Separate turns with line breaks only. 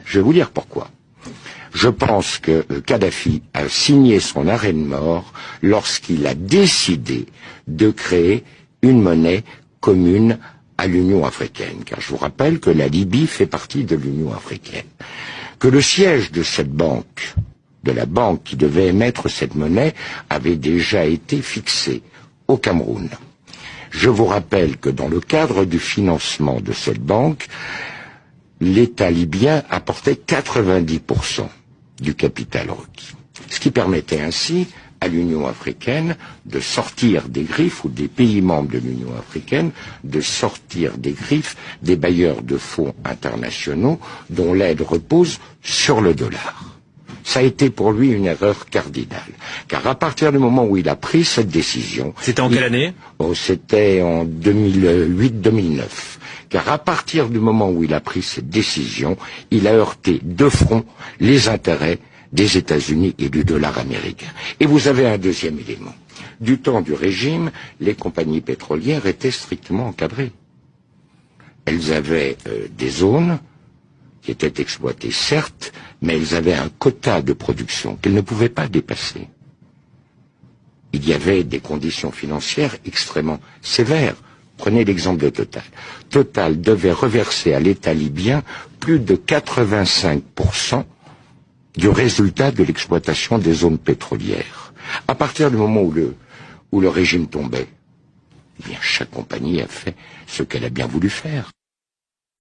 Je vais vous dire pourquoi. Je pense que Kadhafi a signé son arrêt de mort lorsqu'il a décidé de créer une monnaie commune à l'Union africaine. Car je vous rappelle que la Libye fait partie de l'Union africaine. Que le siège de cette banque, de la banque qui devait émettre cette monnaie, avait déjà été fixé au Cameroun. Je vous rappelle que dans le cadre du financement de cette banque, l'État libyen apportait 90% du capital requis. Ce qui permettait ainsi à l'Union africaine de sortir des griffes, ou des pays membres de l'Union africaine, de sortir des griffes des bailleurs de fonds internationaux dont l'aide repose sur le dollar. Ça a été pour lui une erreur cardinale. Car à partir du moment où il a pris cette décision...
C'était en quelle année?
C'était en 2008-2009. Car à partir du moment où il a pris cette décision, il a heurté de front les intérêts des États-Unis et du dollar américain. Et vous avez un deuxième élément. Du temps du régime, les compagnies pétrolières étaient strictement encadrées. Elles avaient des zones qui étaient exploitées, certes, mais elles avaient un quota de production qu'elles ne pouvaient pas dépasser. Il y avait des conditions financières extrêmement sévères. Prenez l'exemple de Total. Total devait reverser à l'État libyen plus de 85% du résultat de l'exploitation des zones pétrolières. À partir du moment où le régime tombait, eh bien, chaque compagnie a fait ce qu'elle a bien voulu faire.